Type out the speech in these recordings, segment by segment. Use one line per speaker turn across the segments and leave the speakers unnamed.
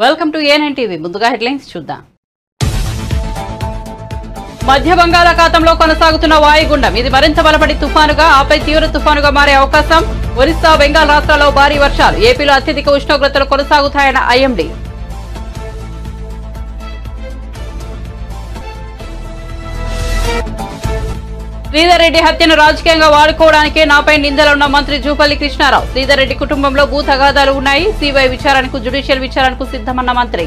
Welcome to ANN TV. ముందుగా headlines చూద్దాం. మధ్య బంగాళాఖాతంలో కొనసాగుతున్న వాయుగుండం ఇది మరింత బలపడి తుఫానుగా ఆపై తీవ్ర తుఫానుగా మారే అవకాశం. ఒరిస్సా, బెంగాల్ రాష్ట్రాల్లో భారీ వర్షాలు. ఏపీలో అత్యధిక ఉష్ణోగ్రతలు కొనసాగుతాయన్న ఐఎండీ. శ్రీధర్ రెడ్డి హత్యను రాజకీయంగా వాడుకోవడానికి నాపై నిందలున్న మంత్రి జూపల్లి కృష్ణారావు. శ్రీధర్ రెడ్డి కుటుంబంలో భూ తగాదాలు ఉన్నాయి. సిబిఐ విచారణకు, జ్యుడిషియల్ విచారణకు సిద్ధమన్న మంత్రి.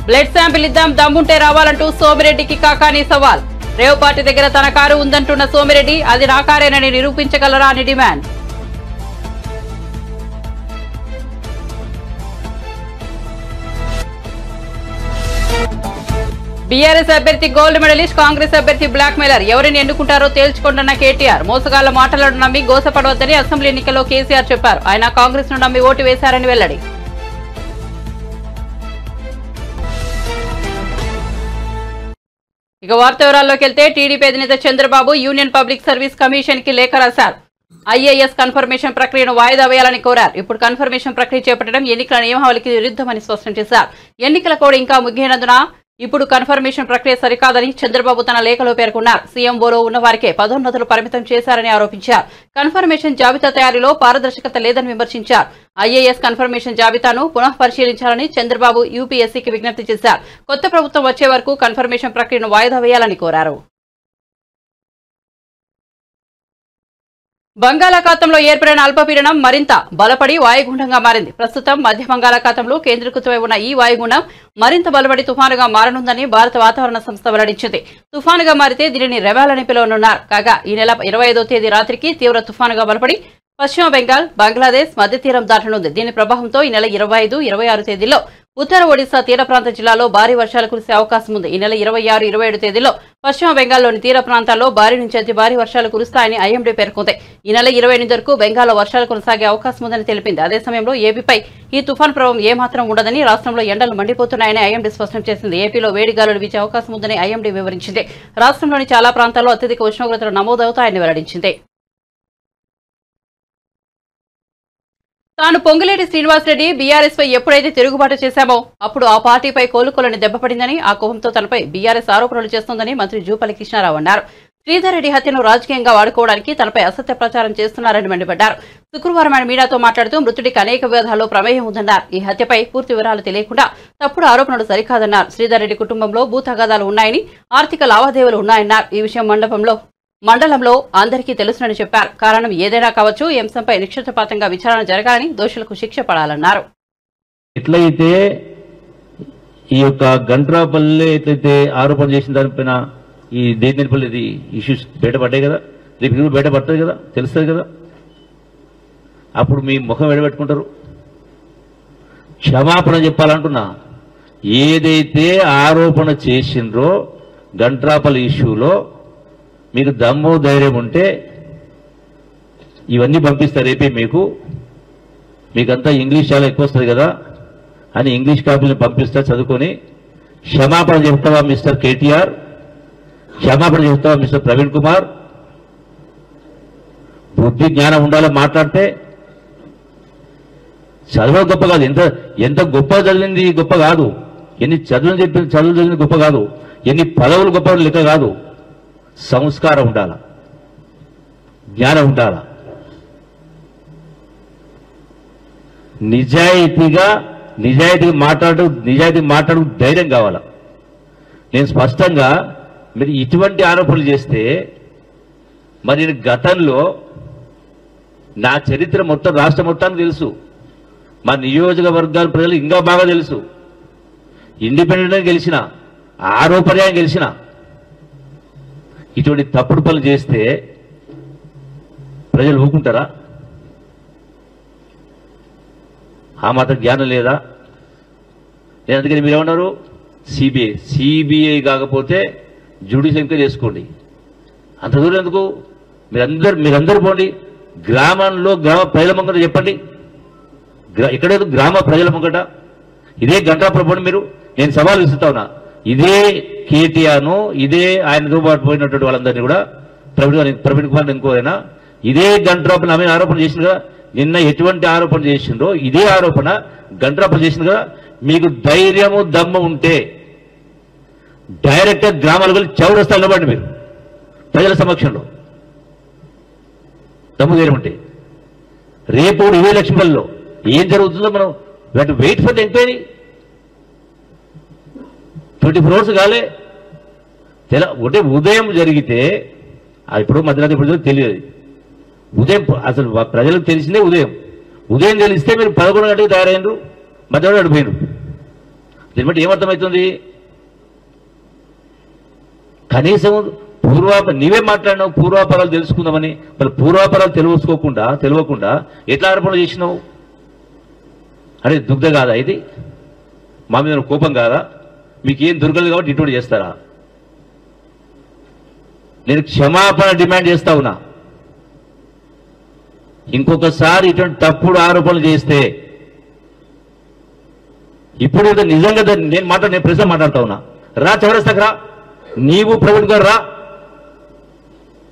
బ్లడ్ శాంపిల్ ఇద్దాం, దమ్ముంటే రావాలంటూ సోమిరెడ్డికి కాకాని సవాల్. రేవ్ పార్టీ దగ్గర తన కారు ఉందంటున్న సోమిరెడ్డి అది నా కారేనని నిరూపించగలరా అని డిమాండ్. బీఆర్ఎస్ అభ్యర్థి గోల్డ్ మెడలిస్ట్, కాంగ్రెస్ అభ్యర్థి బ్లాక్ మెయిలర్. ఎవరిని ఎన్నుకుంటారో తేల్చుకోండన్న కేటీఆర్. మోసగాళ్ల మాటలను నమ్మి గోసపడవద్దని అసెంబ్లీ ఎన్నికల్లో కేసీఆర్ చెప్పారు. ఆయన కాంగ్రెస్ ను నమ్మి ఓటు వేశారని వెల్లడి. ఇక వార్త వివరాల్లోకి వెళ్తే టీడీపీ అధినేత Chandrababu union public service commission కి లేఖ రాశారు. ఐఏఎస్ కన్ఫర్మేషన్ ప్రక్రియను వాయిదా వేయాలని కోరారు. ఇప్పుడు కన్ఫర్మేషన్ ప్రక్రియ చేపట్టడం ఎన్నికల నియమావళికి విరుద్ధమని స్పష్టం చేశారు. ఎన్నికల కోడ్ ఇంకా ముగియనందున ఇప్పుడు కన్ఫర్మేషన్ ప్రక్రియ సరికాదని చంద్రబాబు తన లేఖలో పేర్కొన్నారు. సీఎంఓలో ఉన్న వారికే పదోన్నతులు పరిమితం చేశారని ఆరోపించారు. కన్ఫర్మేషన్ జాబితా తయారీలో పారదర్శకత లేదని విమర్శించారు. ఐఏఎస్ కన్ఫర్మేషన్ జాబితాను పునః పరిశీలించాలని చంద్రబాబు యూపీఎస్సీకి విజ్ఞప్తి చేశారు. కొత్త ప్రభుత్వం వచ్చే వరకు కన్ఫర్మేషన్ ప్రక్రియను వాయిదా వేయాలని కోరారు. బంగాళాఖాతంలో ఏర్పడిన అల్పపీడనం మరింత బలపడి వాయుగుండంగా మారింది. ప్రస్తుతం మధ్య బంగాళాఖాతంలో కేంద్రీకృతమై ఉన్న ఈ వాయుగుండం మరింత బలపడి తుఫానుగా మారనుందని భారత వాతావరణ సంస్థ వెల్లడించింది. తుఫానుగా మారితే దీనిని రెవాలని పిలువనున్నారు. కాగా ఈ నెల 25వ తేదీ రాత్రికి తీవ్ర తుఫానుగా బలపడి పశ్చిమ బెంగాల్, బంగ్లాదేశ్ మధ్య తీరం దాటనుంది. దీని ప్రభావంతో ఈ నెల 25, 26 తేదీల్లో ఉత్తర ఒడిశా తీర ప్రాంత జిల్లాలో భారీ వర్షాలు కురిసే అవకాశం ఉంది. ఈ నెల 26, 27 తేదీల్లో పశ్చిమ బెంగాల్లోని తీర ప్రాంతాల్లో భారీ నుంచి అతి భారీ వర్షాలు కురుస్తాయని ఐఎండీ పేర్కొంది. ఈ నెల 28 వరకు బెంగాల్లో వర్షాలు కొనసాగే అవకాశం ఉందని తెలిపింది. అదే సమయంలో ఏపీపై ఈ తుఫాన్ ప్రభావం ఏమాత్రం ఉండదని, రాష్ట్రంలో ఎండలు మండిపోతున్నాయని ఐఎండీ స్పష్టం చేసింది. ఏపీలో వేడి గాలులు వీచే అవకాశం ఉందని ఐఎండీ వివరించింది. రాష్ట్రంలోని చాలా ప్రాంతాల్లో అత్యధిక ఉష్ణోగ్రతలు నమోదవుతాయని వెల్లడించింది. తాను పొంగులేటి శ్రీనివాసరెడ్డి బీఆర్ఎస్ పై ఎప్పుడైతే తిరుగుబాటు చేశామో అప్పుడు ఆ పార్టీపై కోలుకోలని దెబ్బపడిందని, ఆ కోపంతో తనపై బీఆర్ఎస్ ఆరోపణలు చేస్తోందని మంత్రి జూపల్లి కృష్ణారావు అన్నారు. శ్రీధర్ రెడ్డి హత్యను రాజకీయంగా వాడుకోవడానికి తనపై అసత్య ప్రచారం చేస్తున్నారని మండిపడ్డారు. శుక్రవారం ఆయన మీడియాతో మాట్లాడుతూ మృతుడికి అనేక వివాదాల్లో ప్రమేయం ఉందన్నారు. ఈ హత్యపై పూర్తి వివరాలు తెలియకుండా తప్పుడు ఆరోపణలు సరికాదన్నారు. శ్రీధర్ రెడ్డి కుటుంబంలో భూ తగాదాలు ఉన్నాయని, ఆర్థిక లావాదేవీలు ఉన్నాయన్నారు. ఈ విషయం మండలంలో అందరికీ తెలుసునని చెప్పారు. కారణం ఏదైనా కావచ్చు, ఈ అంశంపై నిక్షిప్తపాతంగా విచారణ జరగాలని, దోషులకు శిక్ష పడాలన్నారు.
ఎట్లయితే ఈ యొక్క గంట్రాపల్లి ఎట్లయితే ఆరోపణ చేసిన దానిపైన ఈ దేనిపల్లి ఇది ఇష్యూస్ బయటపడ్డాయి కదా, రేపు బయటపడుతుంది కదా, తెలుస్తుంది కదా, అప్పుడు మీ ముఖం ఎడబెట్టుకుంటారు. క్షమాపణ చెప్పాలంటున్నా. ఏదైతే ఆరోపణ చేసిండ్రో గంట్రాపల్లి ఇష్యూలో మీకు దమ్ము ధైర్యం ఉంటే ఇవన్నీ పంపిస్తారు. రేపే మీకంతా ఇంగ్లీష్ చాలా ఎక్కువ వస్తుంది కదా అని ఇంగ్లీష్ కాపీలను పంపిస్తా, చదువుకొని క్షమాపణ చెప్తావా మిస్టర్ కేటీఆర్, క్షమాపణ చెప్తావా మిస్టర్ ప్రవీణ్ కుమార్. బుద్ధి జ్ఞానం ఉండాలో మాట్లాడితే. చదువు గొప్ప కాదు, ఎంత గొప్ప చదివింది గొప్ప కాదు, ఎన్ని చదువులు చదివింది గొప్ప కాదు, ఎన్ని పదవులు గొప్ప లెక్క కాదు. సంస్కారం ఉండాల, జ్ఞానం ఉండాల, నిజాయితీగా మాట్లాడు ధైర్యం కావాల. నేను స్పష్టంగా మీరు ఇటువంటి ఆరోపణలు చేస్తే మరి నేను గతంలో నా చరిత్ర మొత్తం రాష్ట్ర మొత్తానికి తెలుసు, మా నియోజకవర్గాల ప్రజలు ఇంకా బాగా తెలుసు. ఇండిపెండెంట్గా గెలిచిన, ఆరోపణగా గెలిచిన. ఇటువంటి తప్పుడు పనులు చేస్తే ప్రజలు ఊరుకుంటారా? ఆ మాత్రం జ్ఞానం లేదా? నేను అందుకని మీరేమన్నారు, సిబిఐ కాకపోతే జ్యుడిషియల్ ఎంక్వైరీ చేసుకోండి. అంత దూరం ఎందుకు? మీరందరూ పోండి, గ్రామ ప్రజల ముంగట చెప్పండి. ఎక్కడేదో గ్రామ ప్రజల ముంగట ఇదే గంటా ప్రభుత్వం మీరు. నేను సవాల్ విసురుతా ఉన్నా, ఇదే కేటీఆర్ను, ఇదే ఆయనతో పాటు పోయినటువంటి వాళ్ళందరినీ కూడా ప్రవీణ్ కుమార్ ఇంకోరైనా ఇదే గంట్రాపన ఆమె ఆరోపణ చేసింది కదా, నిన్న ఎటువంటి ఆరోపణ చేసిందో ఇదే ఆరోపణ గంట్రాపన చేసింది కదా. మీకు ధైర్యము దమ్ము ఉంటే డైరెక్ట్గా గ్రామాలకు వెళ్ళి చౌరస్తా నిలబడి మీరు ప్రజల సమక్షంలో దమ్ము ధైర్యం ఉంటే రేపు ఇవే లక్ష్మీపల్లిలో ఏం జరుగుతుందో మనం wait for the enquiry. 24 hours కాలే ఒకటే ఉదయం జరిగితే ఇప్పుడు మధ్యరాత్రి ఇప్పుడు తెలియదు. ఉదయం అసలు ప్రజలకు తెలిసిందే ఉదయం తెలిస్తే మీరు 11 గంటలకు తయారైనరు, మధ్యలో అడిపోయినారు. దీన్ని బట్టి ఏమర్థమవుతుంది? కనీసం నీవే మాట్లాడినావు పూర్వాపరాలు తెలుసుకుందామని, మరి పూర్వాపరాలు తెలియకుండా ఎట్లా ఆరోపణలు చేసినావు? అరే దుగ్ధ కాదా ఇది? మా మీద కోపం కాదా? మీకేం దొరకలేదు కాబట్టి ఇటువంటి చేస్తారా? నేను క్షమాపణ డిమాండ్ చేస్తా ఉన్నా. ఇంకొకసారి ఇటువంటి తప్పుడు ఆరోపణలు చేస్తే ఇప్పుడు నిజంగా నేను ప్రశ్న మాట్లాడుతా ఉన్నా. రా చౌరస్తాకు రా, నీవు ప్రవీణ్ గారు రా,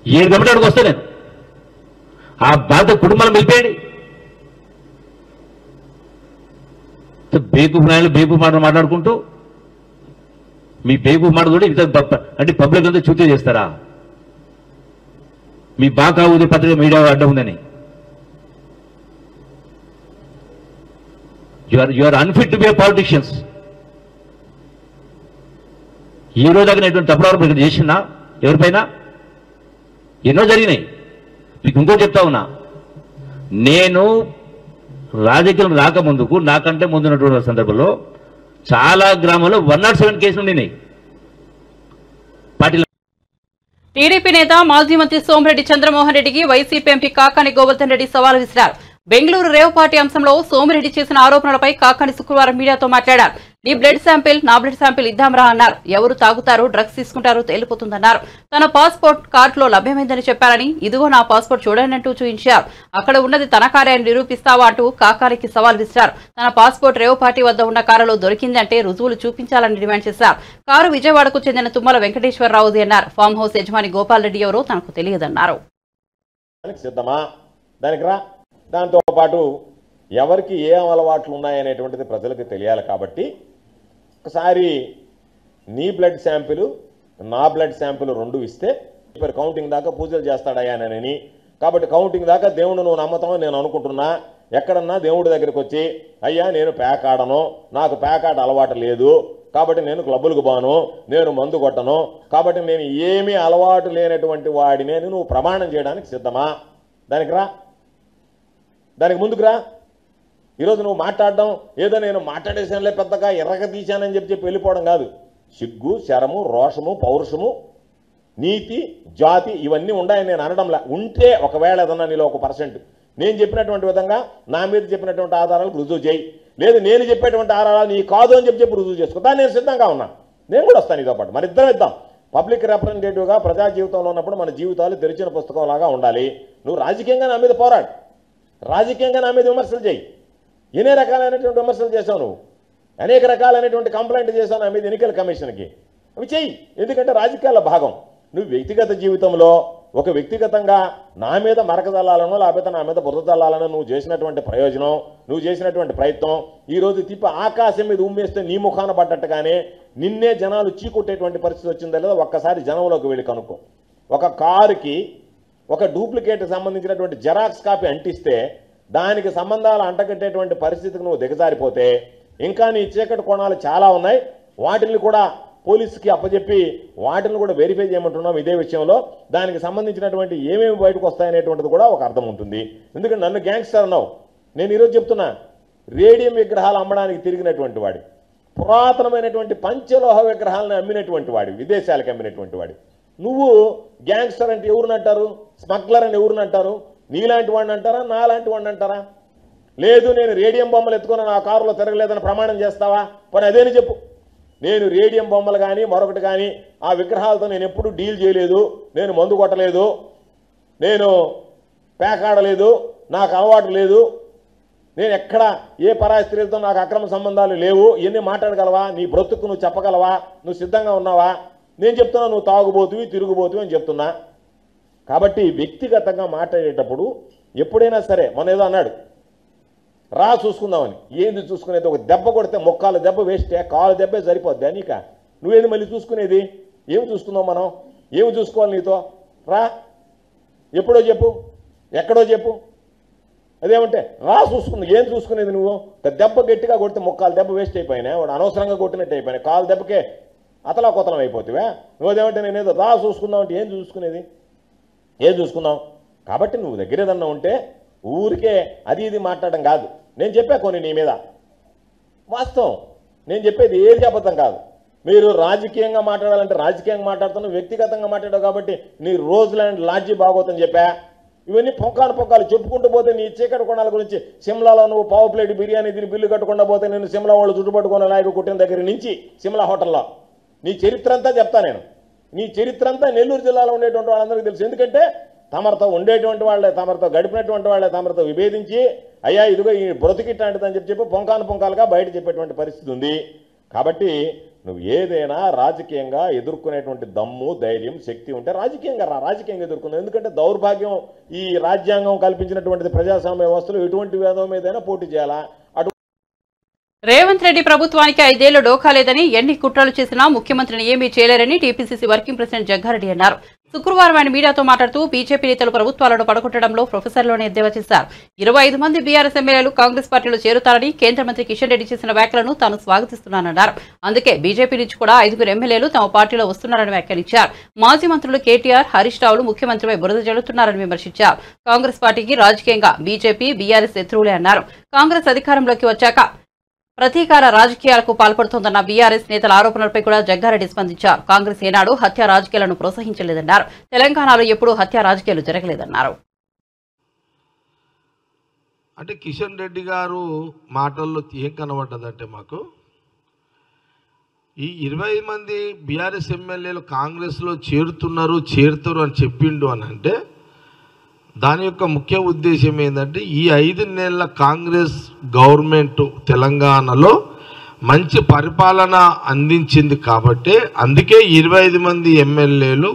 7 గంటలకు వస్తే నేను ఆ బాధ కుటుంబాలను వెళ్ళిపోయండి. బేకూఫ్ నాయలు బేకూఫ్ మాట మాట్లాడుకుంటూ మీ బేకూఫ్ మాట కూడా ఇంత అంటే పబ్లిక్ అంతా చూతే చేస్తారా? మీ బాగా ఉంది పత్రిక మీడియా అడ్డం ఉందని. You are unfit to be a politicians. ఈ రోజు దగ్గర తప్పుడు ఆరోపణ చేసినా ఎవరిపైన ఎన్నో జరిగినాయి. మీకు ఇంకో చెప్తా ఉన్నా, నేను రాజకీయం రాకముందుకు నాకంటే ముందున్నటువంటి సందర్భంలో చాలా గ్రామాల్లో 107 కేసులు ఉన్నాయి. పార్టీలో
టీడీపీ నేత మాజీ మంత్రి సోమిరెడ్డి చంద్రమోహన్ రెడ్డికి వైసీపీ ఎంపీ కాకాని గోవర్ధన్ రెడ్డి సవాల్ విసిరారు. బెంగళూరు రేవ్ పార్టీ అంశంలో సోమిరెడ్డి చేసిన ఆరోపణలపై కాకాని శుక్రవారం మీడియాతో మాట్లాడారు. నీ బ్లడ్ శాంపిల్ నా బ్లడ్ శాంపిల్ ఇద్దాంరా అన్నారు. ఎవరు తాగుతారో డ్రగ్స్ తీసుకుంటారో తేలిపోతుందన్నారు. తన పాస్పోర్ట్ కార్డులో లభ్యమైందని చెప్పారని, ఇదిగో నా పాస్పోర్ట్ చూడండి అంటూ చూపించారు. అక్కడ ఉన్నది తన కారే అని నిరూపిస్తావా అంటూ కాకానికి సవాల్ విసిరారు. తన పాస్పోర్ట్ రేవ్ పార్టీ వద్ద ఉన్న కారులో దొరికిందంటే రుజువులు చూపించాలని డిమాండ్ చేశారు. కారు విజయవాడకు చెందిన తుమ్మల వెంకటేశ్వరరావుది అన్నారు. ఫామ్ హౌస్ యజమాని గోపాల్ రెడ్డి ఎవరో తనకు తెలియదన్నారు.
దాంతో పాటు ఎవరికి ఏ అలవాట్లు ఉన్నాయనేటువంటిది ప్రజలకు తెలియాలి. కాబట్టి ఒకసారి నీ బ్లడ్ శాంపిల్ నా బ్లడ్ శాంపిల్ 2 ఇస్తే కౌంటింగ్ దాకా పూజలు చేస్తాడయ్యానని, కాబట్టి కౌంటింగ్ దాకా దేవుడు నువ్వు నమ్మతామని నేను అనుకుంటున్నా. ఎక్కడన్నా దేవుడి దగ్గరికి వచ్చి అయ్యా నేను ప్యాక్ ఆడను, నాకు ప్యాక్ ఆట అలవాటు లేదు, కాబట్టి నేను క్లబ్బులకు బాను, నేను మందు కొట్టను, కాబట్టి నేను ఏమీ అలవాటు లేనటువంటి వాడిని నువ్వు ప్రమాణం చేయడానికి సిద్ధమా? దానికి ముందుకు రా. ఈరోజు నువ్వు మాట్లాడడం ఏదో నేను మాట్లాడేసానులే పెద్దగా ఎర్రగా తీశానని చెప్పి వెళ్ళిపోవడం కాదు. సిగ్గు, శరము, రోషము, పౌరుషము, నీతి, జాతి ఇవన్నీ ఉన్నాయని నేను అనడంలా. ఉంటే ఒకవేళ ఏదన్నా నీలో 1% నేను చెప్పినటువంటి విధంగా నా మీద చెప్పినటువంటి ఆధారాలకు రుజువు చేయి. లేదు నేను చెప్పేటువంటి ఆధారాలు నీ కాదు అని చెప్పి రుజువు చేసుకో. దాన్ని నేను సిద్ధంగా ఉన్నా. నేను కూడా వస్తాను ఇదో పాటు. మరి ఇద్దరం ఇద్దాం. పబ్లిక్ రిప్రజెంటేటివ్గా ప్రజా జీవితంలో ఉన్నప్పుడు మన జీవితాలు తెరిచిన పుస్తకంలాగా ఉండాలి. నువ్వు రాజకీయంగా నా మీద పోరాడు, రాజకీయంగా నా మీద విమర్శలు చేయి. ఎన్ని రకాలైనటువంటి విమర్శలు చేశావు నువ్వు, అనేక రకాలైనటువంటి కంప్లైంట్ చేశావు నా మీద ఎన్నికల కమిషన్కి. అవి చెయ్యి, ఎందుకంటే రాజకీయాల భాగం. నువ్వు వ్యక్తిగత జీవితంలో ఒక వ్యక్తిగతంగా నా మీద మరకదల్లాలనో లేకపోతే నా మీద బురద చల్లాలనో నువ్వు చేసినటువంటి ప్రయోజనం, నువ్వు చేసినటువంటి ప్రయత్నం ఈరోజు తిప్పి ఆకాశం మీద ఉమ్మేస్తే నీ ముఖాన పడ్డట్టుగానే నిన్నే జనాలు చీకొట్టేటువంటి పరిస్థితి వచ్చిందా లేదా ఒక్కసారి జనంలోకి వెళ్ళి కనుక్కో. ఒక కారుకి ఒక డూప్లికేట్ సంబంధించినటువంటి జెరాక్స్ కాపీ అంటిస్తే దానికి సంబంధాలు అంటగట్టేటువంటి పరిస్థితికి నువ్వు దిగజారిపోతే ఇంకా నీ చీకటి కోణాలు చాలా ఉన్నాయి. వాటిని కూడా పోలీసుకి అప్పచెప్పి వాటిని కూడా వెరిఫై చేయమంటున్నాం. ఇదే విషయంలో దానికి సంబంధించినటువంటి ఏమేమి బయటకు వస్తాయనేటువంటిది కూడా ఒక అర్థం ఉంటుంది. ఎందుకంటే నన్ను గ్యాంగ్స్టర్ అన్నావు. నేను ఈరోజు చెప్తున్నా, రేడియం విగ్రహాలు అమ్మడానికి తిరిగినటువంటి వాడి, పురాతనమైనటువంటి పంచలోహ విగ్రహాలను అమ్మినటువంటి వాడి, విదేశాలకు అమ్మినటువంటి వాడి. నువ్వు గ్యాంగ్స్టర్ అంటే ఎవరిని అంటారు? స్మగ్లర్ అని ఎవరిని అంటారు? నీలాంటి వాడిని అంటారా, నాలాంటి వాడిని అంటారా? లేదు నేను రేడియం బొమ్మలు ఎత్తుకుని నా కారులో తిరగలేదని ప్రమాణం చేస్తావా? పోనీ అదేని చెప్పు. నేను రేడియం బొమ్మలు కానీ మరొకటి కానీ ఆ విగ్రహాలతో నేను ఎప్పుడు డీల్ చేయలేదు, నేను మందు కొట్టలేదు, నేను ప్యాక్ ఆడలేదు, నాకు అలవాటు లేదు, నేను ఎక్కడ ఏ పరాయి స్త్రీలతో నాకు అక్రమ సంబంధాలు లేవు. ఇవన్నీ మాట్లాడగలవా? నీ బ్రతుకు నువ్వు చెప్పగలవా? నువ్వు సిద్ధంగా ఉన్నావా? నేను చెప్తున్నా నువ్వు తాగుబోతువి, తిరుగుబోతువి అని చెప్తున్నా. కాబట్టి వ్యక్తిగతంగా మాట్లాడేటప్పుడు ఎప్పుడైనా సరే మన ఏదో అన్నాడు రా చూసుకుందామని. ఏంది చూసుకునేది? ఒక దెబ్బ కొడితే మొక్కాల దెబ్బ వేస్తే కాలు దెబ్బే సరిపోద్ది నీక. నువ్వేది మళ్ళీ చూసుకునేది? ఏమి చూసుకుందాం మనం? ఏమి చూసుకోవాలి నీతో? రా, ఎప్పుడో చెప్పు, ఎక్కడో చెప్పు. అదేమంటే రా చూసుకుంది. ఏం చూసుకునేది నువ్వు? దెబ్బ గట్టిగా కొడితే మొక్కాలు దెబ్బ వేస్ట్ అయిపోయినా, వాడు అనవసరంగా కొట్టినట్టు అయిపోయినా, కాలు దెబ్బకే అతలాకొతలం అయిపోతావా? నువ్వేదేమంటే నేనేదో రా చూసుకుందాం అంటే ఏం చూసుకునేది? ఏం చూసుకుందాం? కాబట్టి నువ్వు దగ్గర ఏదన్నా ఉంటే ఊరికే అది ఇది మాట్లాడడం కాదు. నేను చెప్పా కొన్ని నీ మీద వాస్తవం, నేను చెప్పేది ఏది అబద్ధం కాదు. మీరు రాజకీయంగా మాట్లాడాలంటే రాజకీయంగా మాట్లాడుతున్నావు, వ్యక్తిగతంగా మాట్లాడావు కాబట్టి నీ రోజులాంటి లాడ్జీ బాగోతుందని చెప్పా. ఇవన్నీ పొంకాలు చెప్పుకుంటూ పోతే నీ చీకటి కొనాల గురించి సిమ్లాలో నువ్వు పావు ప్లేట్ బిర్యానీ తిని బిల్లు కట్టకుండా పోతే నేను సిమ్లా వాళ్ళు చుట్టుపట్టుకున్న నాయకు కొట్టిన దగ్గర నుంచి సిమ్లా హోటల్లో నీ చరిత్ర అంతా చెప్తా. నేను నీ చరిత్ర అంతా నెల్లూరు జిల్లాలో ఉండేటువంటి వాళ్ళందరికీ తెలుసు. ఎందుకంటే తమరితో ఉండేటువంటి వాళ్ళే, తమరితో గడిపినటువంటి వాళ్ళే తమరితో విభేదించి అయ్యా ఇదిగో ఈ బ్రతికిట్లాంటిదని చెప్పి పొంకాలుగా బయట చెప్పేటువంటి పరిస్థితి ఉంది. కాబట్టి నువ్వు ఏదైనా రాజకీయంగా ఎదుర్కొనేటువంటి దమ్ము, ధైర్యం, శక్తి ఉంటే రాజకీయంగా రాజకీయంగా ఎదుర్కొన్నావు. ఎందుకంటే దౌర్భాగ్యం ఈ రాజ్యాంగం కల్పించినటువంటి ప్రజాస్వామ్య వ్యవస్థలో ఎటువంటి వేదం మీదైనా పోటీ చేయాలా.
రేవంత్ రెడ్డి ప్రభుత్వానికి 5 ఏళ్లు డోకా లేదని, ఎన్ని కుట్రలు చేసినా ముఖ్యమంత్రిని ఏమీ చేయలేరని టీపీసీసీ వర్కింగ్ ప్రెసిడెంట్ జగ్గారెడ్డి అన్నారు. శుక్రవారం ఆయన మీడియాతో మాట్లాడుతూ బీజేపీ నేతలు ప్రభుత్వాలను పడగొట్టడంలో ప్రొఫెసర్లోనే ఎద్దేవా చేశారు. 25 మంది బీఆర్ఎస్ ఎమ్మెల్యేలు కాంగ్రెస్ పార్టీలో చేరుతారని కేంద్ర మంత్రి కిషన్ రెడ్డి చేసిన వ్యాఖ్యలను తాను స్వాగతిస్తున్నానన్నారు. అందుకే బీజేపీ నుంచి కూడా 5 ఎమ్మెల్యేలు తమ పార్టీలో వస్తున్నారని వ్యాఖ్యానించారు. మాజీ మంత్రులు కేటీఆర్, హరీష్ రావులు ముఖ్యమంత్రిపై బురద జల్లుతున్నారని విమర్శించారు. కాంగ్రెస్ పార్టీకి రాజకీయంగా బీజేపీ, బీఆర్ఎస్ శత్రువులే అన్నారు. కాంగ్రెస్ అధికారంలోకి వచ్చాక ప్రతీకార రాజకీయాలకు పాల్పడుతోందన్న బీఆర్ఎస్ నేతల ఆరోపణలపై కూడా జగ్గారెడ్డి స్పందించారు. కాంగ్రెస్ ఏనాడు హత్య రాజకీయాలను ప్రోత్సహించలేదన్నారు. తెలంగాణలో ఎప్పుడూ హత్య రాజకీయాలు జరగలేదన్నారు.
అంటే కిషన్ రెడ్డి గారు మాటల్లో ఏం కనబడ్డదంటే మాకు ఈ 25 మంది బీఆర్ఎస్ ఎమ్మెల్యేలు కాంగ్రెస్లో చేరుతారు అని చెప్పిండు అని అంటే దాని యొక్క ముఖ్య ఉద్దేశం ఏంటంటే ఈ 5 నెలల కాంగ్రెస్ గవర్నమెంట్ తెలంగాణలో మంచి పరిపాలన అందించింది కాబట్టి అందుకే 25 మంది ఎమ్మెల్యేలు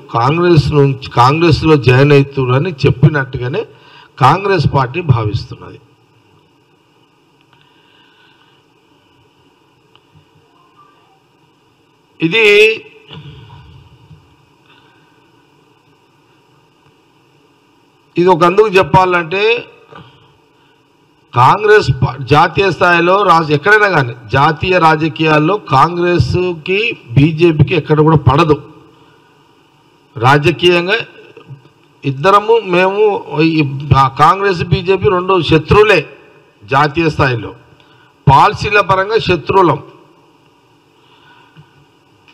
కాంగ్రెస్లో జాయిన్ అవుతారని చెప్పినట్టుగానే కాంగ్రెస్ పార్టీ భావిస్తున్నది. ఇది ఒక అందుకు చెప్పాలంటే కాంగ్రెస్ జాతీయ స్థాయిలో ఎక్కడైనా కానీ జాతీయ రాజకీయాల్లో కాంగ్రెస్కి బీజేపీకి ఎక్కడ కూడా పడదు. రాజకీయంగా మేము కాంగ్రెస్ బీజేపీ 2 శత్రువులే జాతీయ స్థాయిలో, పాలసీల పరంగా శత్రువులం.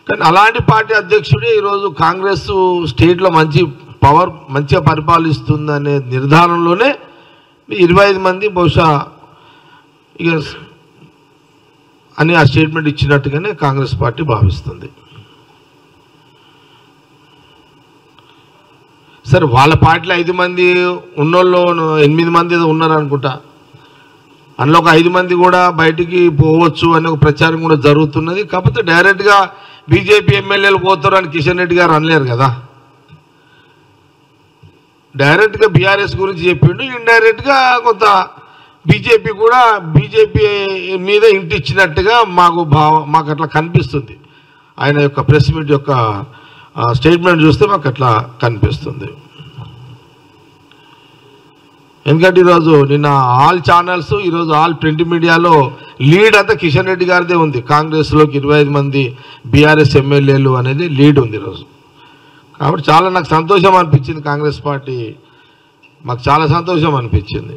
కానీ అలాంటి పార్టీ అధ్యక్షుడే ఈరోజు కాంగ్రెస్ స్టేట్లో మంచిగా పరిపాలిస్తుందనే నిర్ధారణలోనే 25 మంది బహుశా ఇక అని ఆ స్టేట్మెంట్ ఇచ్చినట్టుగానే కాంగ్రెస్ పార్టీ భావిస్తుంది. సరే వాళ్ళ పార్టీలో 5 మంది ఉన్నోళ్ళు 8 మంది ఉన్నారు అనుకుంటా, అందులో ఒక 5 మంది కూడా బయటికి పోవచ్చు అనే ఒక ప్రచారం కూడా జరుగుతున్నది. కాకపోతే డైరెక్ట్గా బీజేపీ ఎమ్మెల్యేలు పోతారు అని కిషన్ రెడ్డి గారు అనలేరు కదా. డైరెక్ట్గా బీఆర్ఎస్ గురించి చెప్పిండు, ఇండైరెక్ట్గా కొంత బీజేపీ కూడా బీజేపీ మీద ఇంటి ఇచ్చినట్టుగా మాకు అట్లా కనిపిస్తుంది. ఆయన యొక్క ప్రెస్ మీట్ యొక్క స్టేట్మెంట్ చూస్తే మాకు అట్లా కనిపిస్తుంది. ఎందుకంటే ఈరోజు నిన్న ఆల్ ఛానల్స్, ఈరోజు ఆల్ ప్రింట్ మీడియాలో లీడ్ అంతా కిషన్ రెడ్డి గారిదే ఉంది. కాంగ్రెస్లోకి 25 మంది బీఆర్ఎస్ ఎమ్మెల్యేలు అనేది లీడ్ ఉంది ఈరోజు. కాబట్టి చాలా నాకు సంతోషం అనిపించింది. కాంగ్రెస్ పార్టీ మాకు చాలా సంతోషం అనిపించింది.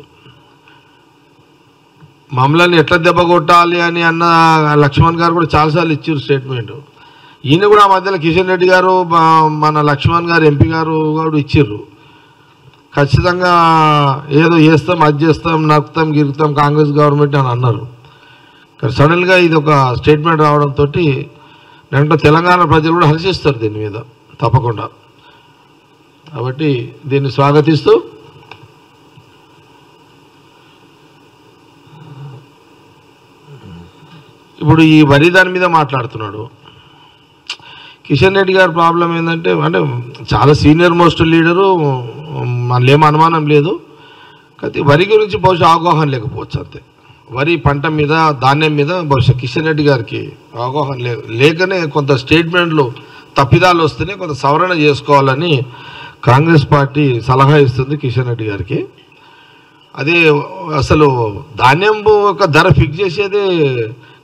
మమ్మల్ని ఎట్లా దెబ్బ కొట్టాలి అని అన్న లక్ష్మణ్ గారు కూడా చాలాసార్లు ఇచ్చారు స్టేట్మెంట్. ఈయన కూడా ఆ మధ్యలో కిషన్ రెడ్డి గారు, మన లక్ష్మణ్ గారు ఎంపీ గారు కూడా ఇచ్చారు. ఖచ్చితంగా ఏదో చేస్తాం, అది చేస్తాం, నక్కుతాం, గిరుకుతాం కాంగ్రెస్ గవర్నమెంట్ అని అన్నారు. కానీ సడన్గా ఇది ఒక స్టేట్మెంట్ రావడంతో నేను తెలంగాణ ప్రజలు కూడా హర్షిస్తారు దీని మీద తప్పకుండా. కాబట్టి దీన్ని స్వాగతిస్తూ ఇప్పుడు ఈ వరి దాని మీద మాట్లాడుతున్నాడు. కిషన్ రెడ్డి గారి ప్రాబ్లం ఏంటంటే అంటే చాలా సీనియర్ మోస్ట్ లీడరు, మనలో ఏం అనుమానం లేదు. కానీ వరి గురించి బహుశా అవగాహన లేకపోవచ్చు అంతే. వరి పంట మీద, ధాన్యం మీద బహుశా కిషన్ రెడ్డి గారికి అవగాహన లేకనే కొంత స్టేట్మెంట్లు తప్పిదాలు వస్తేనే కొంత సవరణ చేసుకోవాలని కాంగ్రెస్ పార్టీ సలహా ఇస్తుంది కిషన్ రెడ్డి గారికి. అదే అసలు ధాన్యం ఒక ధర ఫిక్స్ చేసేదే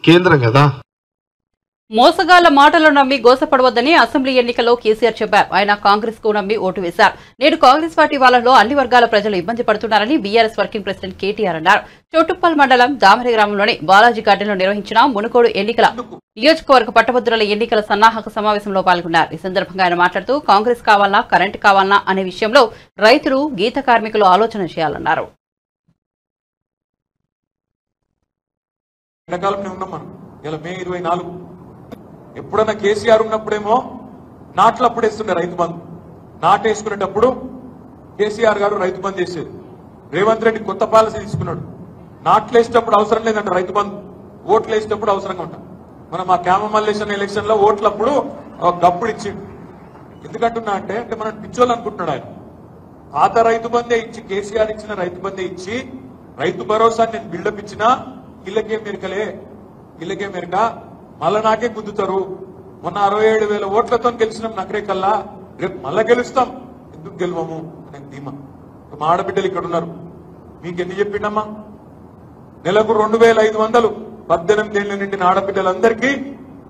కేంద్రం కదా.
మోసగాళ్ల మాటలు నమ్మి గోసపడవద్దని అసెంబ్లీ ఎన్నికల్లో కేసీఆర్ చెప్పారు. ఆయన కాంగ్రెస్ కు నమ్మి ఓటు వేశారు. నేడు కాంగ్రెస్ పార్టీ వాళ్ళలో అన్ని వర్గాల ప్రజలు ఇబ్బంది పడుతున్నారని బీఆర్ఎస్ వర్కింగ్ ప్రెసిడెంట్ కేటీఆర్ అన్నారు. చోటుప్పల్ మండలం దామరి గ్రామంలోని బాలాజీ గార్డెన్లో నిర్వహించిన మునుగోడు ఎన్నికల నియోజకవర్గ పట్టభద్రుల ఎన్నికల సన్నాహక సమావేశంలో పాల్గొన్నారు. ఈ సందర్భంగా ఆయన మాట్లాడుతూ కాంగ్రెస్ కావాలన్నా కరెంటు కావాలన్నా అనే విషయంలో రైతులు, గీత కార్మికులు ఆలోచన చేయాలన్నారు.
ఎప్పుడన్నా కేసీఆర్ ఉన్నప్పుడేమో నాట్లు అప్పుడేస్తుండే రైతు బంధు. నాటేసుకునేటప్పుడు కేసీఆర్ గారు రైతు బంధు చేసేది. రేవంత్ రెడ్డి కొత్త పాలసీ తీసుకున్నాడు. నాట్లు వేసేటప్పుడు అవసరం లేదంట రైతు బంధు, ఓట్లు వేసేటప్పుడు అవసరంగా ఉంటాం. మనం ఆ క్యామమల్లేషన్ ఎలక్షన్ లో ఓట్లప్పుడు గప్పుడు ఇచ్చిండు. ఎందుకంటున్నా అంటే మనం పిచ్చోళ్ళు అనుకుంటున్నాడు ఆయన. పాత రైతు బందే ఇచ్చి, కేసీఆర్ ఇచ్చిన రైతు బందే ఇచ్చి రైతు భరోసాని నేను బిల్డప్ ఇచ్చినా ఇళ్ళకే మెరక మళ్ళా నాకే గుద్దుతారు. మొన్న 67,000 ఓట్లతో గెలిచినాం నగరేకల్లా, రేపు మళ్ళా గెలుస్తాం, ఎందుకు గెలవము అనే ధీమా. మా ఆడబిడ్డలు ఇక్కడ ఉన్నారు, మీకు ఎన్ని చెప్పిండమ్మా? నెలకు 2,500, 18 ఏళ్ల నిండిన ఆడబిడ్డలందరికీ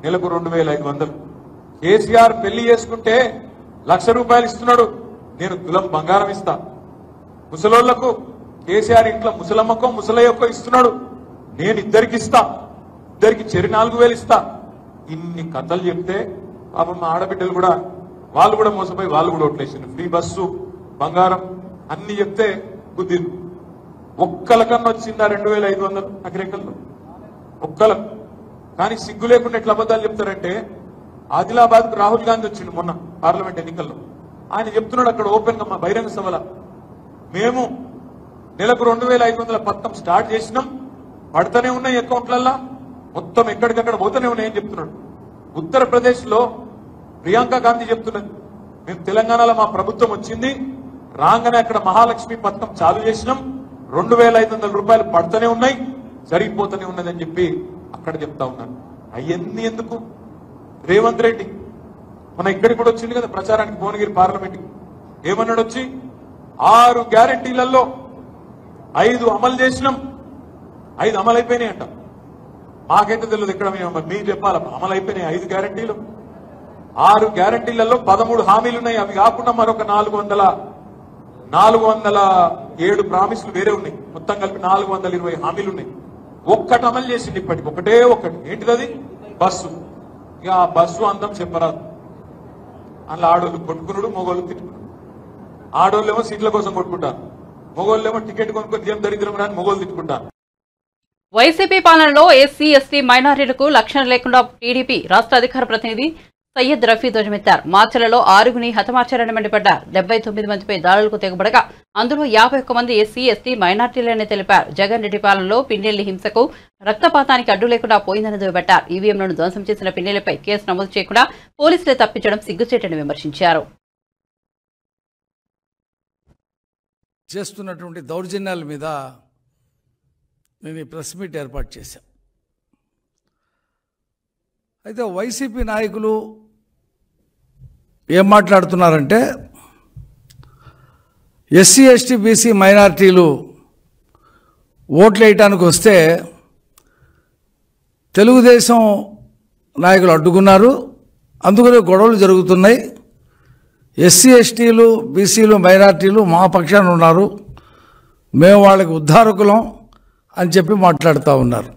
నెలకు 2,500. కేసీఆర్ పెళ్లి చేసుకుంటే ₹1,00,000 ఇస్తున్నాడు, నేను తులం బంగారం ఇస్తా. ముసలోళ్లకు కేసీఆర్ ఇంట్లో ముసలమ్మకో ముసలయ్యకో ఇస్తున్నాడు, నేను ఇద్దరికి ఇస్తా, ఇద్దరికి చెరి 4,000 ఇస్తా. ఇన్ని కథలు చెప్తే పాపం మా ఆడబిడ్డలు కూడా వాళ్ళు కూడా మోసపోయి వాళ్ళు కూడా ఓట్లేసిండు. ఫ్రీ బస్సు, బంగారం అన్ని చెప్తే బుద్ధిలు. ఒక్కలకన్నా వచ్చిందా 2,500 నగరేకల్లో? ఒక్కలకు. కానీ సిగ్గు లేకుండా ఎట్లా అబద్ధాలు చెప్తారంటే, ఆదిలాబాద్ కు రాహుల్ గాంధీ వచ్చిండు మొన్న పార్లమెంట్ ఎన్నికల్లో. ఆయన చెప్తున్నాడు అక్కడ ఓపెన్ గా మా బహిరంగ సభల, మేము నెలకు 2,500 పథకం స్టార్ట్ చేసినాం, పడుతూనే ఉన్నాయి అకౌంట్లల్లా, మొత్తం ఎక్కడికక్కడ పోతూనే ఉన్నాయని చెప్తున్నాడు. ఉత్తరప్రదేశ్ లో ప్రియాంక గాంధీ చెప్తున్నది, మేము తెలంగాణలో మా ప్రభుత్వం వచ్చింది, రాగానే అక్కడ మహాలక్ష్మి పథకం చాలు చేసినాం, 2,500 రూపాయలు పడుతూనే ఉన్నాయి, జరిగిపోతూనే ఉన్నదని చెప్పి అక్కడ చెప్తా ఉన్నాను. అవన్నీ ఎందుకు? రేవంత్ రెడ్డి మన ఇక్కడికి కూడా వచ్చింది కదా ప్రచారానికి భువనగిరి పార్లమెంట్ కి. ఏమన్నాడు వచ్చి, 6 గ్యారెంటీలలో 5 అమలు చేసినాం, 5 అమలు అయిపోయినాయి అంట. మాకైతే తెలియదు, ఇక్కడ మీరు చెప్పాల అమలు అయిపోయినాయి 5 గ్యారెంటీలు. 6 గ్యారెంటీలలో 13 హామీలు ఉన్నాయి. అవి కాకుండా మరొక 407 ప్రామిసులు వేరే ఉన్నాయి. మొత్తం కలిపి 420 హామీలు ఉన్నాయి. ఒక్కటి అమలు చేసింది ఇప్పటికి, ఒకటే ఒక్కటి. ఏంటిది? బస్సు. ఇక ఆ బస్సు అందం చెప్పరాదు. అందులో ఆడోళ్ళు కొట్టుకున్నాడు, మగోళ్ళు తిట్టుకున్నాడు. ఆడోళ్ళేమో సీట్ల కోసం కొట్టుకుంటారు, మగోళ్ళేమో టికెట్ కొనుక్కొని జీఎం దరిద్రం రాని మగోళ్ళు తిట్టుకుంటారు.
వైసీపీ పాలనలో ఎస్సీ, ఎస్టీ, మైనారిటీలకు రక్షణ లేకుండా టీడీపీ రాష్ట్ర అధికార ప్రతినిధి సయ్యద్ రఫీ ధ్వజమెత్తారు. మార్చిలలో 6గుని హతమార్చారని మండిపడ్డారు. 79 మందిపై దాడులకు తెగబడగా అందులో 51 మంది ఎస్సీ, ఎస్టీ, మైనార్టీలని తెలిపారు. జగన్ రెడ్డి పాలనలో పిన్నెల్లి హింసకు, రక్తపాతానికి అడ్డు లేకుండా పోయిందని దుయ్యబట్టారు. ఈవీఎంలను ధ్వంసం చేసిన పిన్నెల్లిపై కేసు నమోదు చేయకుండా పోలీసులే తప్పించడం సిగ్గుచేటని విమర్శించారు.
చేస్తున్నటువంటి దౌర్జన్యాల మీద నేను ఈ ప్రెస్ మీట్ ఏర్పాటు చేశాను. అయితే వైసీపీ నాయకులు ఏం మాట్లాడుతున్నారంటే, ఎస్సీ, ఎస్టీ, బీసీ, మైనారిటీలు ఓట్లు వేయటానికి వస్తే తెలుగుదేశం నాయకులు అడ్డుకున్నారు, అందుకనే గొడవలు జరుగుతున్నాయి. ఎస్సీ, ఎస్టీలు, బీసీలు, మైనారిటీలు మా పక్షాన ఉన్నారు, మేము వాళ్ళకి ఉద్ధారకులం అని చెప్పి మాట్లాడుతూ ఉన్నారు.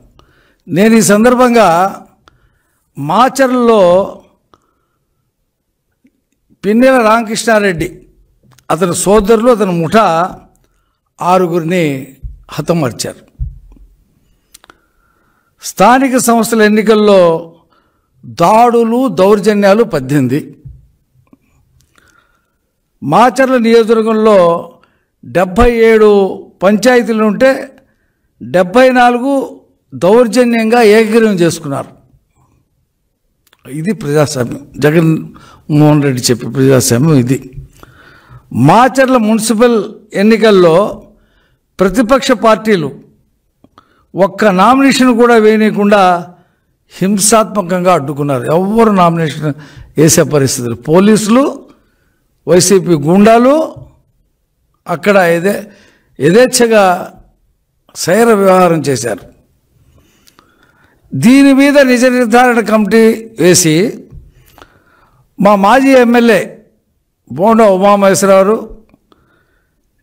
నేను ఈ సందర్భంగా మాచర్లలో పిన్నెల రామకృష్ణారెడ్డి, అతని సోదరులు, అతని ముఠా 6గురిని హతమార్చారు. స్థానిక సంస్థల ఎన్నికల్లో దాడులు, దౌర్జన్యాలు 18. మాచర్ల నియోజకవర్గంలో 77 పంచాయతీలు ఉంటే 74 దౌర్జన్యంగా ఏకగ్రీవం చేసుకున్నారు. ఇది ప్రజాస్వామ్యం. జగన్మోహన్ రెడ్డి చెప్పే ప్రజాస్వామ్యం ఇది. మాచర్ల మున్సిపల్ ఎన్నికల్లో ప్రతిపక్ష పార్టీలు ఒక్క నామినేషన్ కూడా వేయనీయకుండా హింసాత్మకంగా అడ్డుకున్నారు. ఎవ్వరు నామినేషన్ వేసే పరిస్థితులు. పోలీసులు, వైసీపీ గూండాలు అక్కడ యథేచ్ఛగా సైర వ్యవహారం చేశారు. దీని మీద నిజ నిర్ధారణ కమిటీ వేసి మా మాజీ MLA Bonda Umamaheswararao,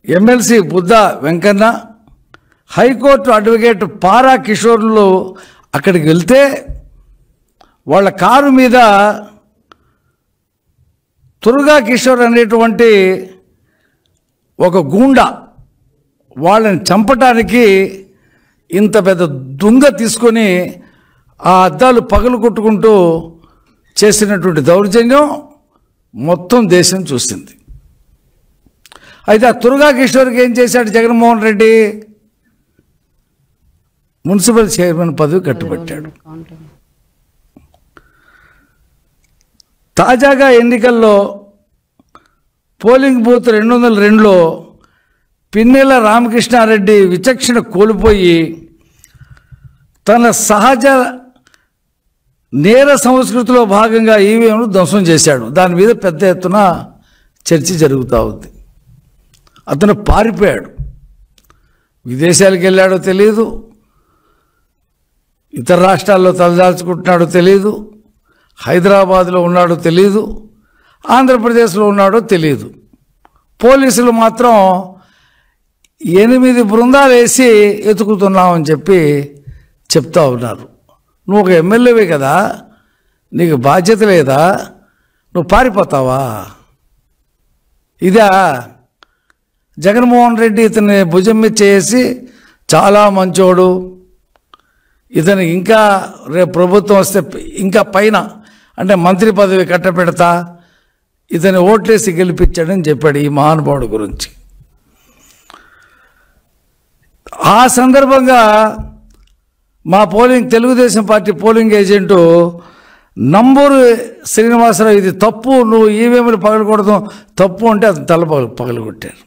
MLC Buddha Venkanna, high court advocate Para కిషోర్లు అక్కడికి వెళ్తే వాళ్ళ కారు మీద తురుగా కిషోర్ అనేటువంటి ఒక గూండా వాళ్ళని చంపటానికి ఇంత పెద్ద దుంగ తీసుకొని ఆ అద్దాలు పగలు కొట్టుకుంటూ చేసినటువంటి దౌర్జన్యం మొత్తం దేశం చూసింది. అయితే ఆ తురుగా కిషోర్కి ఏం చేశాడు జగన్మోహన్ రెడ్డి? మున్సిపల్ చైర్మన్ పదవి కట్టుబట్టాడు. తాజాగా ఎన్నికల్లో పోలింగ్ బూత్ 202లో పిన్నెల రామకృష్ణారెడ్డి విచక్షణ కోల్పోయి తన సహజ నేర సంస్కృతిలో భాగంగా ఈవీఎంను ధ్వంసం చేశాడు. దాని మీద పెద్ద ఎత్తున చర్చ జరుగుతూ ఉంది. అతను పారిపోయాడు. విదేశాలకు వెళ్ళాడో తెలియదు, ఇతర రాష్ట్రాల్లో తలదాల్చుకుంటున్నాడో తెలియదు, హైదరాబాద్లో ఉన్నాడో తెలియదు, ఆంధ్రప్రదేశ్లో ఉన్నాడో తెలియదు. పోలీసులు మాత్రం 8 బృందాలు వేసి ఎతుకుతున్నామని చెప్పి చెప్తా ఉన్నారు. నువ్వు ఒక ఎమ్మెల్యేవే కదా, నీకు బాధ్యత లేదా? నువ్వు పారిపోతావా? ఇదా జగన్మోహన్ రెడ్డి ఇతన్ని భుజం మీద చేసి చాలా మంచోడు, ఇతను ఇంకా రేపు ప్రభుత్వం వస్తే ఇంకా పైన అంటే మంత్రి పదవి కట్టపెడతా, ఇతని ఓట్లేసి గెలిపించాడని చెప్పాడు ఈ మహానుభావుడు గురించి. ఆ సందర్భంగా మా Telugu Desam party polling agent Namburu Srinivasa Rao, ఇది తప్పు, నువ్వు ఈవీఎంలు పగలకూడదు తప్పు అంటే అతను తల పగలగొట్టారు.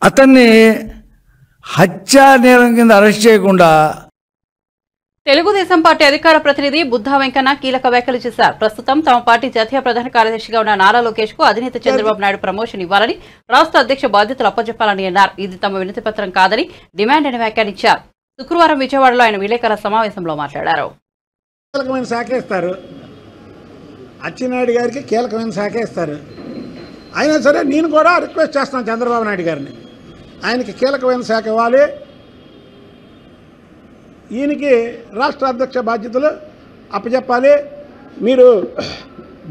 అతన్ని హత్యా నేరం కింద అరెస్ట్ చేయకుండా
తెలుగుదేశం పార్టీ అధికార ప్రతినిధి బుద్ధా వెంకన్న కీలక వ్యాఖ్యలు చేశారు. ప్రస్తుతం తమ పార్టీ జాతీయ ప్రధాన కార్యదర్శిగా ఉన్న నారా లోకేష్ కు అధినేత చంద్రబాబు నాయుడు ప్రమోషన్ ఇవ్వాలని, రాష్ట్ర అధ్యక్ష బాధ్యతలు అప్పచెప్పాలని అన్నారు. ఇది తమ వినతి పత్రం కాదని డిమాండ్ అని వ్యాఖ్యానించారు. శుక్రవారం విజయవాడలో ఆయన విలేకరుల సమావేశంలో మాట్లాడారు.
కీలకమైన శాఖ ఇస్తారు, అచ్చెన్నాయుడు గారికి కీలకమైన శాఖ ఇస్తారు. అయినా సరే నేను కూడా రిక్వెస్ట్ చేస్తున్నాను చంద్రబాబు నాయుడు గారిని, ఆయనకి కీలకమైన శాఖ ఇవ్వాలి, ఈయనకి రాష్ట్ర అధ్యక్ష బాధ్యతలు అప్పచెప్పాలి. మీరు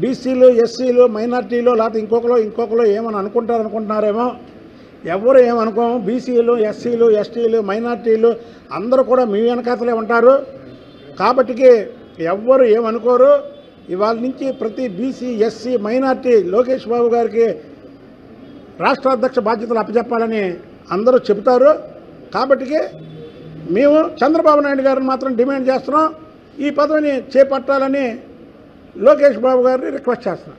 బీసీలు, ఎస్సీలు, మైనార్టీలు లేకపోతే ఇంకొకరు ఏమని అనుకుంటున్నారేమో, ఎవరు ఏమనుకోము. బీసీలు, ఎస్సీలు, ఎస్టీలు, మైనార్టీలు అందరూ కూడా మీ వెనకాతలే ఉంటారు. కాబట్టికి ఎవ్వరు ఏమనుకోరు. ఇవాళ నుంచి ప్రతి BC, SC, minority Lokesh Babu గారికి రాష్ట్ర అధ్యక్ష బాధ్యతలు అప్పచెప్పాలని అందరూ చెబుతారు. కాబట్టికి మేము చంద్రబాబు నాయుడు గారిని మాత్రం డిమాండ్ చేస్తున్నాం, ఈ పదవిని చేపట్టాలని లోకేష్ బాబు గారిని రిక్వెస్ట్ చేస్తున్నాం.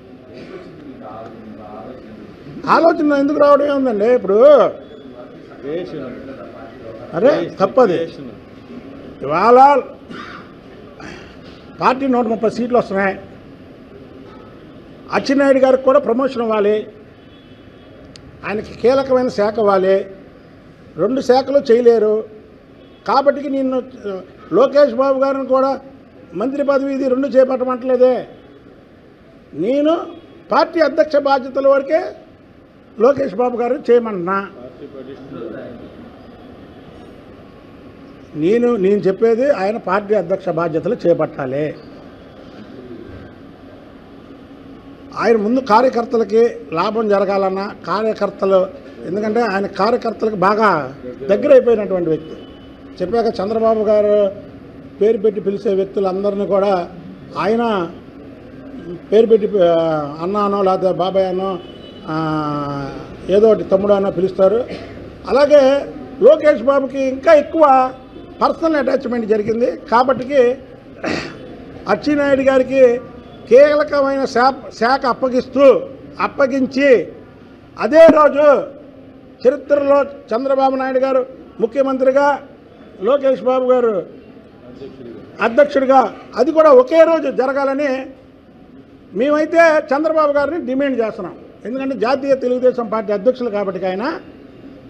ఆలోచన ఎందుకు రావడం ఏముందండి, ఇప్పుడు అరే తప్పది. ఇవాళ పార్టీ 130 సీట్లు వస్తున్నాయి. అచ్చెన్నాయుడు గారికి కూడా ప్రమోషన్ ఇవ్వాలి, ఆయనకి కీలకమైన శాఖ ఇవ్వాలి. 2 శాఖలు చేయలేరు. కాబట్టి నేను లోకేష్ బాబు గారిని కూడా మంత్రి పదవి ఇది 2 చేపట్టమంటలేదే. నేను పార్టీ అధ్యక్ష బాధ్యతల వరకే లోకేష్ బాబు గారిని చేయమన్నా. నేను చెప్పేది ఆయన పార్టీ అధ్యక్ష బాధ్యతలు చేపట్టాలి. ఆయన ముందు కార్యకర్తలకి లాభం జరగాలన్నా కార్యకర్తలు, ఎందుకంటే ఆయన కార్యకర్తలకు బాగా దగ్గర అయిపోయినటువంటి వ్యక్తి. చెప్పాక చంద్రబాబు గారు పేరు పెట్టి పిలిచే వ్యక్తులందరినీ కూడా ఆయన పేరు పెట్టి అన్నానో లేకపోతే బాబాయ్ అనో ఏదో ఒకటి తమ్ముడు అనో పిలుస్తారు. అలాగే లోకేష్ బాబుకి ఇంకా ఎక్కువ పర్సనల్ అటాచ్మెంట్ జరిగింది. కాబట్టి అచ్చెన్నాయుడు గారికి కీలకమైన శాఖ అప్పగించి అదే రోజు చరిత్రలో చంద్రబాబు నాయుడు గారు ముఖ్యమంత్రిగా, లోకేష్ బాబు గారు అధ్యక్షుడిగా, అది కూడా ఒకే రోజు జరగాలని మేమైతే చంద్రబాబు గారిని డిమాండ్ చేస్తున్నాం. ఎందుకంటే జాతీయ తెలుగుదేశం పార్టీ అధ్యక్షులు కాబట్టి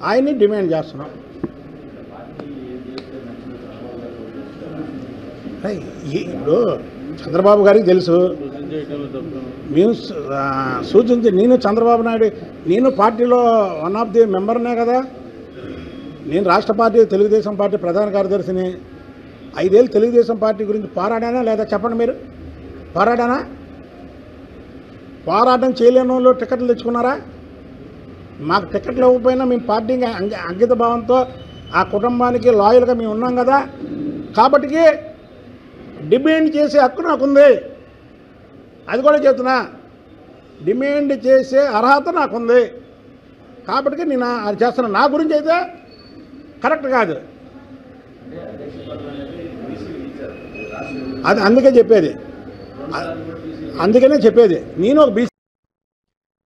ఆయన్ని డిమాండ్ చేస్తున్నాం. ఇప్పుడు చంద్రబాబు గారికి తెలుసు, మేము నేను చంద్రబాబు నాయుడు, నేను పార్టీలో వన్ ఆఫ్ ది మెంబర్నే కదా. నేను రాష్ట్ర పార్టీ తెలుగుదేశం పార్టీ ప్రధాన కార్యదర్శిని. 5 ఏళ్ళు తెలుగుదేశం పార్టీ గురించి పోరాడానా లేదా చెప్పండి మీరు? పోరాటం చేయలేని వాళ్ళు టికెట్లు తెచ్చుకున్నారా? మాకు టికెట్లు ఇవ్వకపోయినా మేము పార్టీకి అంకిత భావంతో ఆ కుటుంబానికి లాయల్గా మేము ఉన్నాం కదా. కాబట్టి డిమాండ్ చేసే హక్కు నాకుంది. అది కూడా చెప్తున్నా, డిమాండ్ చేసే అర్హత నాకుంది. కాబట్టి నేను అది చేస్తున్నా. నా గురించి అయితే కరెక్ట్ కాదు. అది అందుకనే చెప్పేది నేను ఒక బీసీ.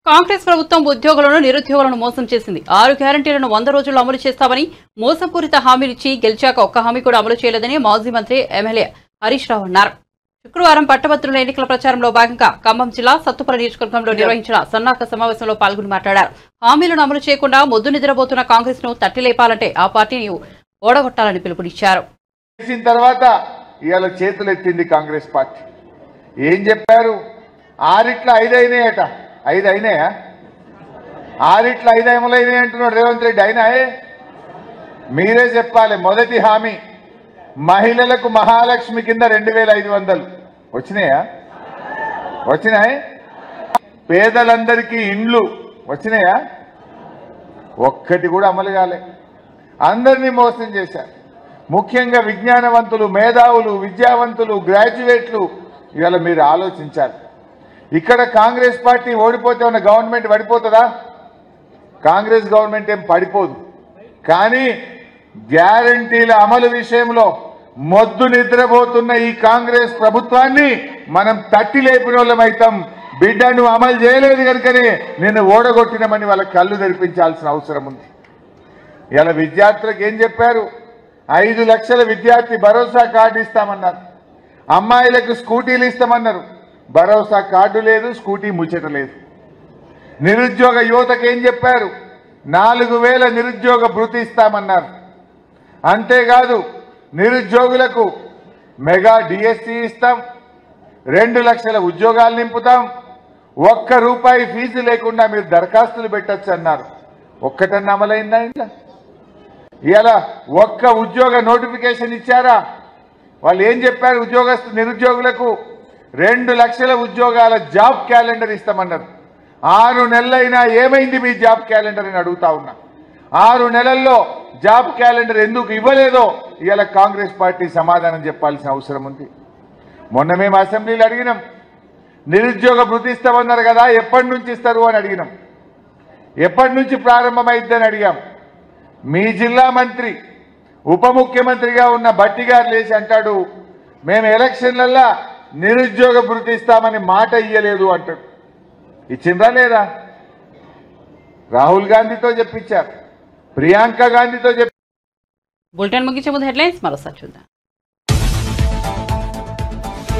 కాంగ్రెస్ ప్రభుత్వం ఉద్యోగులను, నిరుద్యోగులను మోసం చేసింది. 6 గ్యారంటీలను 100 రోజుల్లో అమలు చేస్తామని మోసపూరిత హామీలిచ్చి గెలిచాక ఒక్క హామీ కూడా అమలు చేయలేదని మాజీ మంత్రి ఎమ్మెల్యే హరీష్ రావు అన్నారు. శుక్రవారం పట్టభద్రుల ఎన్నికల ప్రచారంలో భాగంగా ఖమ్మం జిల్లా సత్తుపల్లి నియోజకవర్గంలో నిర్వహించిన సన్నాహక సమావేశంలో పాల్గొని మాట్లాడారు. హామీలను అమలు చేయకుండా మొద్దు నిద్రపోతున్న కాంగ్రెస్ ను తట్టిలేపాలంటే ఆ పార్టీని ఓడగొట్టాలని పిలుపునిచ్చారు.
తర్వాత ఇవాళ చేతులెత్తింది కాంగ్రెస్ పార్టీ. ఏం చెప్పారు? 6 5 అయినాయట. 5 అయినాయా? 6 5 అమలైనాయి అంటున్నాడు రేవంత్ రెడ్డి. అయినాయే? మీరే చెప్పాలి. మొదటి హామీ మహిళలకు మహాలక్ష్మి కింద 2500 వచ్చినాయి. పేదలందరికీ ఇండ్లు వచ్చినాయా? ఒక్కటి కూడా అమలు కాలే. అందరినీ మోసం చేశారు. ముఖ్యంగా విజ్ఞానవంతులు, మేధావులు, విద్యావంతులు, గ్రాడ్యుయేట్లు ఇవాళ మీరు ఆలోచించాలి. ఇక్కడ కాంగ్రెస్ పార్టీ ఓడిపోతే ఉన్న గవర్నమెంట్ పడిపోతుందా? కాంగ్రెస్ గవర్నమెంట్ ఏం పడిపోదు. కానీ గ్యారంటీల అమలు విషయంలో మొద్దు నిద్రపోతున్న ఈ కాంగ్రెస్ ప్రభుత్వాన్ని మనం తట్టి లేపిన వాళ్ళమైతాం. బిడ్డ నువ్వు అమలు చేయలేదు కనుకనే నిన్ను ఓడగొట్టినామని వాళ్ళ కళ్ళు తెరిపించాల్సిన అవసరం ఉంది. ఇలా విద్యార్థులకు ఏం చెప్పారు? 5 లక్షల విద్యార్థి భరోసా కార్డు ఇస్తామన్నారు. అమ్మాయిలకు స్కూటీలు ఇస్తామన్నారు. భరోసా కార్డు లేదు, స్కూటీ ముచ్చట లేదు. నిరుద్యోగ యువతకు ఏం చెప్పారు? 4000 నిరుద్యోగ భృతి ఇస్తామన్నారు. అంతేకాదు నిరుద్యోగులకు మెగా డిఎస్సి ఇస్తాం, 2 లక్షల ఉద్యోగాలు నింపుతాం, ₹1 ఫీజు లేకుండా మీరు దరఖాస్తులు పెట్టచ్చు అన్నారు. ఒక్కటన్నా అమలైందా? ఇంకా ఇలా ఒక్క ఉద్యోగ నోటిఫికేషన్ ఇచ్చారా? వాళ్ళు ఏం చెప్పారు? నిరుద్యోగులకు 2 లక్షల ఉద్యోగాల జాబ్ క్యాలెండర్ ఇస్తామన్నారు. 6 నెలలైనా ఏమైంది మీ జాబ్ క్యాలెండర్ అని అడుగుతా ఉన్నా. 6 నెలల్లో జాబ్ క్యాలెండర్ ఎందుకు ఇవ్వలేదో ఇవాళ కాంగ్రెస్ పార్టీ సమాధానం చెప్పాల్సిన అవసరం ఉంది. మొన్న మేము అసెంబ్లీలో అడిగినాం, నిరుద్యోగ భృతి ఇస్తామన్నారు కదా, ఎప్పటి నుంచి ఇస్తారు అని అడిగినాం. ఎప్పటి నుంచి ప్రారంభమైద్దని అడిగాం. మీ జిల్లా మంత్రి, ఉప ముఖ్యమంత్రిగా ఉన్న బట్టి గారు లేచి అంటాడు, మేము ఎలక్షన్లల్లా నిరుద్యోగ భృతి ఇస్తామని మాట ఇయ్యలేదు అంటాడు. ఇచ్చిందా లేదా? రాహుల్ గాంధీతో చెప్పించారు, ప్రియాంక గాంధీతో చెప్పి.
బులెటిన్ ముగించే ముందు హెడ్లైన్స్ మరోసారి చూద్దాం.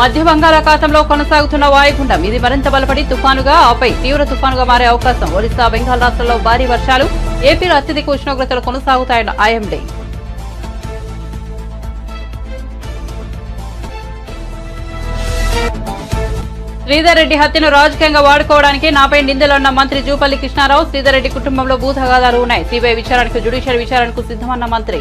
మధ్య బంగాళాఖాతంలో కొనసాగుతున్న వాయుగుండం ఇది మరింత బలపడి తుఫానుగా, ఆపై తీవ్ర తుఫానుగా మారే అవకాశం. ఒడిశా, బెంగాల్ రాష్ట్రాల్లో భారీ వర్షాలు. ఏపీలో అత్యధిక ఉష్ణోగ్రతలు కొనసాగుతాయన్న ఐఎండీ. శ్రీధర్ రెడ్డి హత్యను రాజకీయంగా వాడుకోవడానికి నాపై నిందలన్న మంత్రి జూపల్లి కృష్ణారావు. శ్రీధర్ రెడ్డి కుటుంబంలో భూతగాదాలు ఉన్నాయి. సిబిఐ విచారణకు, జ్యుడిషియల్ విచారణకు సిద్ధమన్న మంత్రి.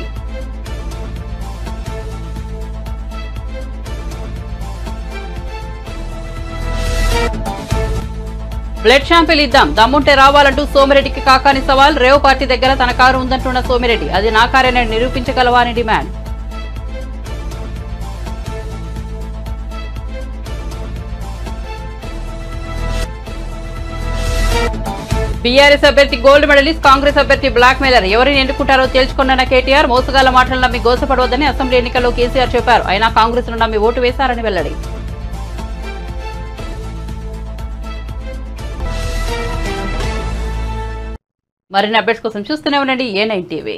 బ్లడ్ శాంపిల్ ఇద్దాం, దమ్ముంటే రావాలంటూ సోమిరెడ్డికి కాకాని సవాల్. రేవ్ పార్టీ దగ్గర తన కారు ఉందంటున్న సోమిరెడ్డి, అది నా కారేనని నిరూపించగలవా అని డిమాండ్. బీఆర్ఎస్ అభ్యర్థి గోల్డ్ మెడలిస్ట్, కాంగ్రెస్ అభ్యర్థి బ్లాక్ మెయిలర్ ఎవరిని ఎన్నుకుంటారో తేల్చుకున్న కేటీఆర్ మోసగాళ్ల మాటలు నమ్మి గోసపడవద్దని అసెంబ్లీ ఎన్నికల్లో కేసీఆర్ చెప్పారు. అయినా కాంగ్రెస్ ను నమ్మి ఓటు వేశారని వెల్లడి. మరిన్ని అప్డేట్స్ కోసం చూస్తూనే ఉండండి A9 TV.